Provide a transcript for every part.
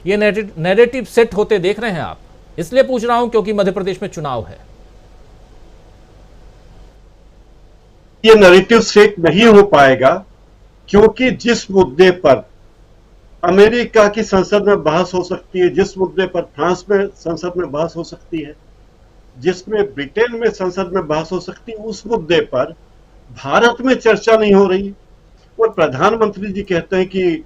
ये narrative set होते देख रहे हैं आप? इसलिए पूछ रहा हूं क्योंकि मध्य प्रदेश में चुनाव है। ये नैरेटिव सेट नहीं हो पाएगा क्योंकि जिस मुद्दे पर अमेरिका की संसद में बहस हो सकती है, जिस मुद्दे पर फ्रांस में संसद में बहस हो सकती है, जिसमें ब्रिटेन में संसद में बहस हो सकती है, उस मुद्दे पर भारत में चर्चा नहीं हो रही। और प्रधानमंत्री जी कहते हैं कि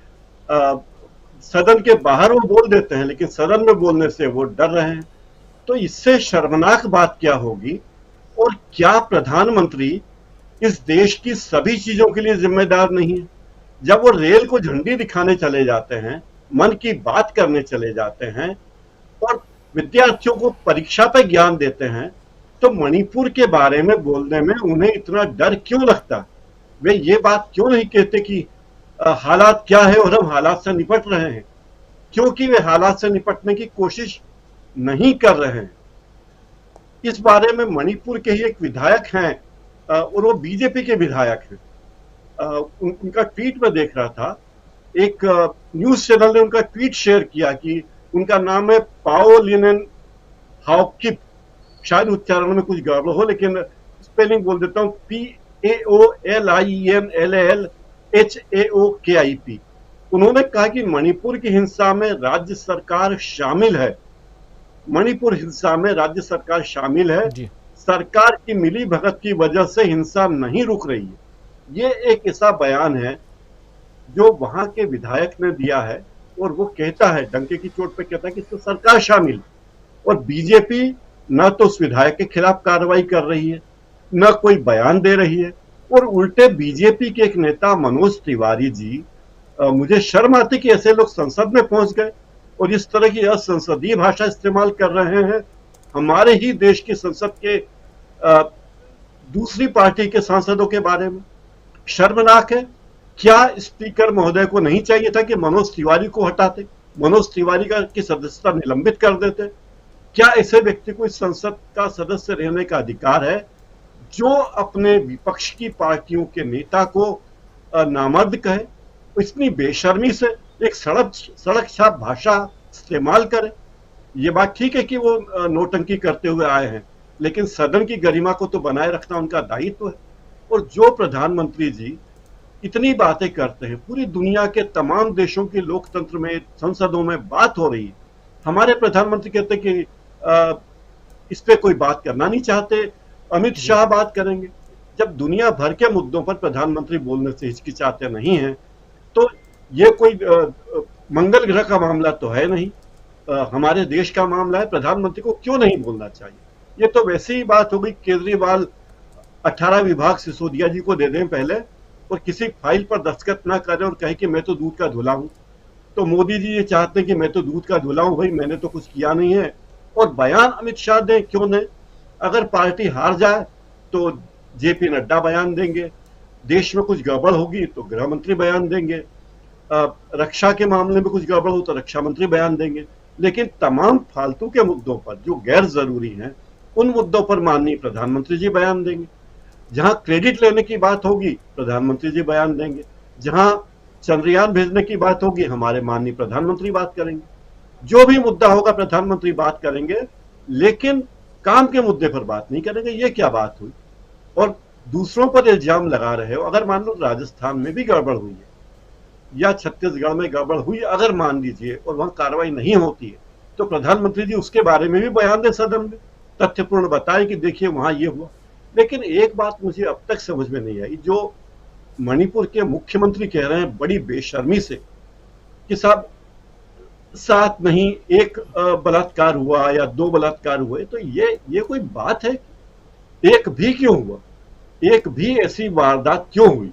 सदन के बाहर वो बोल देते हैं, लेकिन सदन में बोलने से वो डर रहे हैं। तो इससे शर्मनाक बात क्या होगी? और क्या प्रधानमंत्री इस देश की सभी चीजों के लिए जिम्मेदार नहीं है? जब वो रेल को झंडी दिखाने चले जाते हैं, मन की बात करने चले जाते हैं और विद्यार्थियों को परीक्षा पे ज्ञान देते हैं, तो मणिपुर के बारे में बोलने में उन्हें इतना डर क्यों लगता? वे ये बात क्यों नहीं कहते कि हालात क्या है और हम हालात से निपट रहे हैं? क्योंकि वे हालात से निपटने की कोशिश नहीं कर रहे हैं। इस बारे में मणिपुर के ही एक विधायक हैं और वो बीजेपी के विधायक हैं। उनका ट्वीट में देख रहा था, एक न्यूज चैनल ने उनका ट्वीट शेयर किया कि उनका नाम है पाओ लिनेन हाउकिप, शायद उच्चारण में कुछ गड़बड़ हो, लेकिन स्पेलिंग बोल देता हूं, PAOLINLLHAOKIP। उन्होंने कहा कि मणिपुर की हिंसा में राज्य सरकार शामिल है, मणिपुर हिंसा में राज्य सरकार शामिल है, सरकार की मिली भगत की वजह से हिंसा नहीं रुक रही है। ये एक ऐसा बयान है जो वहां के विधायक ने दिया है और वो कहता है, डंके की चोट पे कहता है कि तो सरकार शामिल, और बीजेपी न तो उस विधायक के खिलाफ कार्रवाई कर रही है, न कोई बयान दे रही है। और उल्टे बीजेपी के एक नेता मनोज तिवारी जी, मुझे शर्म आती कि ऐसे लोग संसद में पहुंच गए और इस तरह की असंसदीय भाषा इस्तेमाल कर रहे हैं हमारे ही देश की संसद के दूसरी पार्टी के सांसदों के बारे में। शर्मनाक है। क्या स्पीकर महोदय को नहीं चाहिए था कि मनोज तिवारी को हटाते, मनोज तिवारी की सदस्यता निलंबित कर देते? क्या ऐसे व्यक्ति को इस संसद का सदस्य रहने का अधिकार है जो अपने विपक्ष की पार्टियों के नेता को नामर्द कहे, इतनी बेशर्मी से एक सड़क छाप भाषा इस्तेमाल करे? ये बात ठीक है कि वो नोटंकी करते हुए आए हैं, लेकिन सदन की गरिमा को तो बनाए रखना उनका दायित्व है। और जो प्रधानमंत्री जी इतनी बातें करते हैं, पूरी दुनिया के तमाम देशों के लोकतंत्र में, संसदों में बात हो रही है, हमारे प्रधानमंत्री कहते हैं कि इस पे कोई बात करना नहीं चाहते, अमित शाह बात करेंगे। जब दुनिया भर के मुद्दों पर प्रधानमंत्री बोलने से हिचकिचाते नहीं हैं, तो ये कोई मंगल ग्रह का मामला तो है नहीं, हमारे देश का मामला है। प्रधानमंत्री को क्यों नहीं बोलना चाहिए? ये तो वैसे ही बात हो गई, केजरीवाल 18 विभाग सिसोदिया जी को दे दें पहले और किसी फाइल पर दस्तखत ना करें और कहे कि मैं तो दूध का धुला हूं। तो मोदी जी ये चाहते हैं कि मैं तो दूध का धुला हूं, भाई मैंने तो कुछ किया नहीं है। और बयान अमित शाह दें, क्यों नहीं? अगर पार्टी हार जाए तो जेपी नड्डा बयान देंगे, देश में कुछ गड़बड़ होगी तो गृह मंत्री बयान देंगे, रक्षा के मामले में कुछ गड़बड़ हो तो रक्षा मंत्री बयान देंगे। लेकिन तमाम फालतू के मुद्दों पर जो गैर जरूरी हैं, उन मुद्दों पर माननीय प्रधानमंत्री जी बयान देंगे। जहां क्रेडिट लेने की बात होगी प्रधानमंत्री जी बयान देंगे, जहां चंद्रयान भेजने की बात होगी हमारे माननीय प्रधानमंत्री बात करेंगे, जो भी मुद्दा होगा प्रधानमंत्री बात करेंगे, लेकिन काम के मुद्दे पर बात नहीं करेंगे। ये क्या बात हुई? और दूसरों पर इल्जाम लगा रहे हो। अगर मान लो राजस्थान में भी गड़बड़ हुई है या छत्तीसगढ़ में गड़बड़ हुई, अगर मान लीजिए, और वहां कार्रवाई नहीं होती है, तो प्रधानमंत्री जी उसके बारे में भी बयान दें, सदन में तथ्यपूर्ण बताएं कि देखिए वहां ये हुआ। लेकिन एक बात मुझे अब तक समझ में नहीं आई, जो मणिपुर के मुख्यमंत्री कह रहे हैं बड़ी बेशर्मी से कि साहब साथ नहीं, एक बलात्कार हुआ या 2 बलात्कार हुए, तो ये कोई बात है? एक भी क्यों हुआ? एक भी ऐसी वारदात क्यों हुई?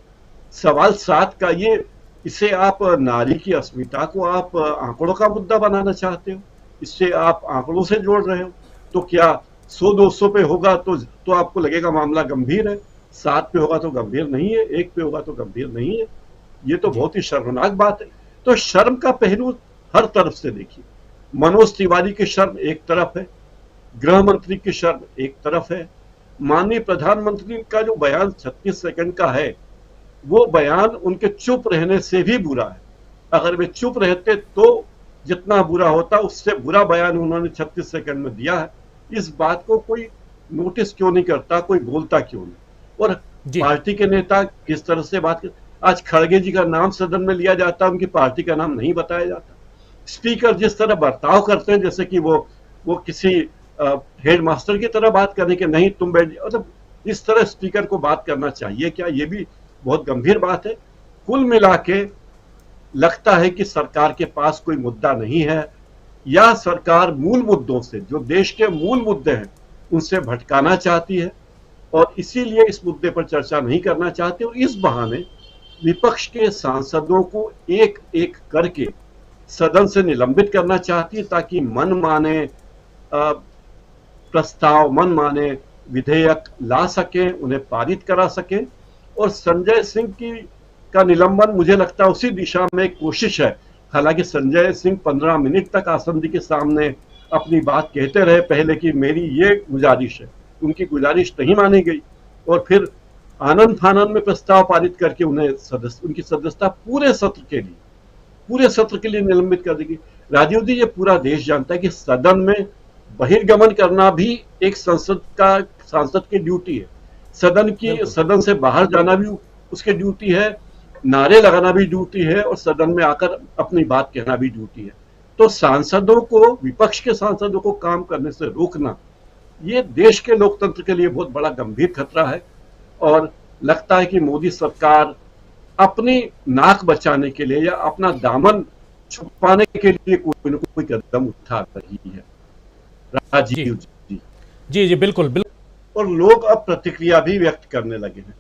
सवाल 7 का ये, इसे आप नारी की अस्मिता को आप आंकड़ों का मुद्दा बनाना चाहते हो, इससे आप आंकड़ों से जोड़ रहे हो। तो क्या 100-200 पे होगा तो आपको लगेगा मामला गंभीर है, 7 पे होगा तो गंभीर नहीं है, 1 पे होगा तो गंभीर नहीं है? ये तो बहुत ही शर्मनाक बात है। तो शर्म का पहलू हर तरफ से देखिए। मनोज तिवारी की शर्म एक तरफ है, गृह मंत्री की शर्म एक तरफ है, माननीय प्रधानमंत्री का जो बयान 36 सेकंड का है, वो बयान उनके चुप रहने से भी बुरा है। अगर वे चुप रहते तो जितना बुरा होता उससे बुरा बयान उन्होंने 36 सेकंड में दिया है। इस बात को कोई नोटिस क्यों नहीं करता, कोई बोलता क्यों नहीं? और जी पार्टी के नेता किस तरह से बात कर, आज खड़गे जी का नाम सदन में लिया जाता, उनकी पार्टी का नाम नहीं बताया जाता। स्पीकर जिस तरह बर्ताव करते हैं जैसे कि वो किसी हेड मास्टर की तरह बात करने के, नहीं तुम बैठ, मतलब इस तरह स्पीकर को बात करना चाहिए क्या? ये भी बहुत गंभीर बात है। कुल मिला के लगता है कि सरकार के पास कोई मुद्दा नहीं है, या सरकार मूल मुद्दों से, जो देश के मूल मुद्दे हैं, उनसे भटकाना चाहती है और इसीलिए इस मुद्दे पर चर्चा नहीं करना चाहती, और इस बहाने विपक्ष के सांसदों को एक एक करके सदन से निलंबित करना चाहती है, ताकि मनमाने प्रस्ताव, मनमाने विधेयक ला सके, उन्हें पारित करा सके। और संजय सिंह का निलंबन मुझे लगता है उसी दिशा में एक कोशिश है। हालांकि संजय सिंह 15 मिनट तक आसंदी के सामने अपनी बात कहते रहे पहले कि मेरी ये गुजारिश है, उनकी गुजारिश नहीं मानी गई, और फिर आनंद फानंद में प्रस्ताव पारित करके उन्हें उनकी सदस्यता पूरे सत्र के लिए निलंबित कर देगी। राजीव जी, ये पूरा देश जानता है कि सदन में बहिर्गमन करना भी एक सांसद की ड्यूटी है, सदन से बाहर जाना भी उसकी ड्यूटी है, नारे लगाना भी ड्यूटी है, और सदन में आकर अपनी बात कहना भी ड्यूटी है। तो सांसदों को, विपक्ष के सांसदों को काम करने से रोकना, ये देश के लोकतंत्र के लिए बहुत बड़ा गंभीर खतरा है। और लगता है कि मोदी सरकार अपनी नाक बचाने के लिए या अपना दामन छुपाने के लिए कोई न कोई कदम उठा रही है। राजीव जी जी जी बिल्कुल बिल्कुल। और लोग अब प्रतिक्रिया भी व्यक्त करने लगे हैं।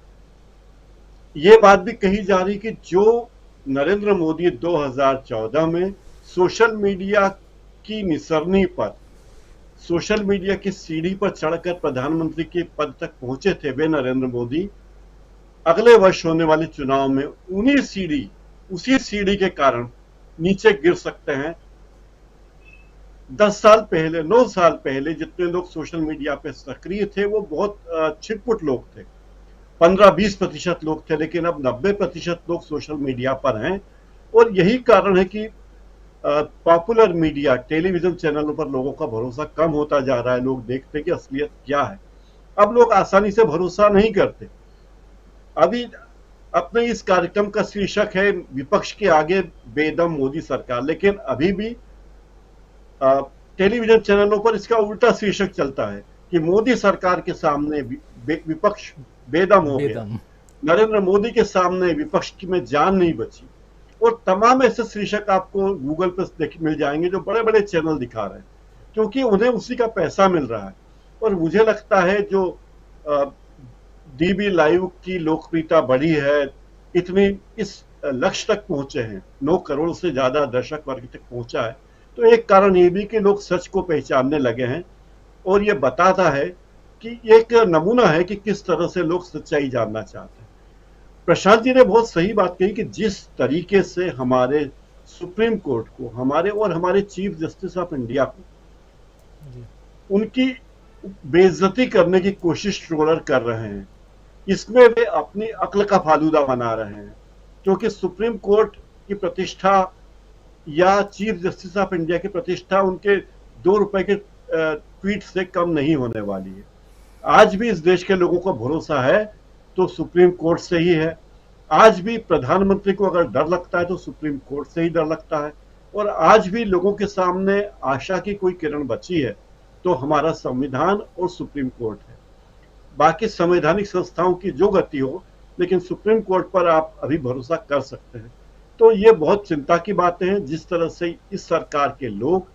ये बात भी कही जा रही कि जो नरेंद्र मोदी 2014 में सोशल मीडिया की निसरनी पर, सोशल मीडिया की सीढ़ी पर चढ़कर प्रधानमंत्री के पद तक पहुंचे थे, वे नरेंद्र मोदी अगले वर्ष होने वाले चुनाव में उसी सीढ़ी के कारण नीचे गिर सकते हैं। 10 साल पहले, 9 साल पहले जितने लोग सोशल मीडिया पे सक्रिय थे वो बहुत छिटपुट लोग थे, 15-20% लोग थे, लेकिन अब 90% लोग सोशल मीडिया पर हैं। और यही कारण है कि पॉपुलर मीडिया, टेलीविजन चैनलों पर लोगों का भरोसा कम होता जा रहा है। लोग देखते कि असलियत क्या है, अब लोग आसानी से भरोसा नहीं करते। अभी अपने इस कार्यक्रम का शीर्षक है विपक्ष के आगे बेदम मोदी सरकार, लेकिन अभी भी टेलीविजन चैनलों पर इसका उल्टा शीर्षक चलता है कि मोदी सरकार के सामने विपक्ष बेदम हो गया, नरेंद्र मोदी के सामने विपक्ष की में जान नहीं बची। और तमाम ऐसे शीर्षक आपको गूगल पर मिल जाएंगे जो बड़े बड़े चैनल दिखा रहे हैं, क्योंकि उन्हें उसी का पैसा मिल रहा है। और मुझे लगता है जो डीबी लाइव की लोकप्रियता बढ़ी है, इतनी इस लक्ष्य तक पहुंचे हैं, 9 करोड़ से ज्यादा दर्शक वर्ग तक पहुंचा है, तो एक कारण ये भी कि लोग सच को पहचानने लगे हैं। और ये बताता है कि एक नमूना है कि किस तरह से लोग सच्चाई जानना चाहते हैं। प्रशांत जी ने बहुत सही बात कही कि जिस तरीके से हमारे सुप्रीम कोर्ट को, हमारे चीफ जस्टिस ऑफ इंडिया को उनकी बेइज्जती करने की कोशिश ट्रोलर कर रहे हैं, इसमें वे अपनी अक्ल का फालूदा बना रहे हैं। क्योंकि सुप्रीम कोर्ट की प्रतिष्ठा या चीफ जस्टिस ऑफ इंडिया की प्रतिष्ठा उनके 2 रुपए के ट्वीट से कम नहीं होने वाली है। आज भी इस देश के लोगों को भरोसा है तो सुप्रीम कोर्ट से ही है। आज भी प्रधानमंत्री को अगर डर लगता है तो सुप्रीम कोर्ट से ही डर लगता है। और आज भी लोगों के सामने आशा की कोई किरण बची है तो हमारा संविधान और सुप्रीम कोर्ट है। बाकी संवैधानिक संस्थाओं की जो गति हो, लेकिन सुप्रीम कोर्ट पर आप अभी भरोसा कर सकते हैं। तो ये बहुत चिंता की बातें हैं जिस तरह से इस सरकार के लोग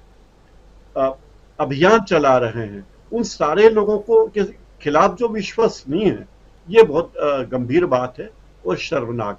अभियान चला रहे हैं, उन सारे लोगों को के खिलाफ जो विश्वसनीय है, ये बहुत गंभीर बात है और शर्मनाक।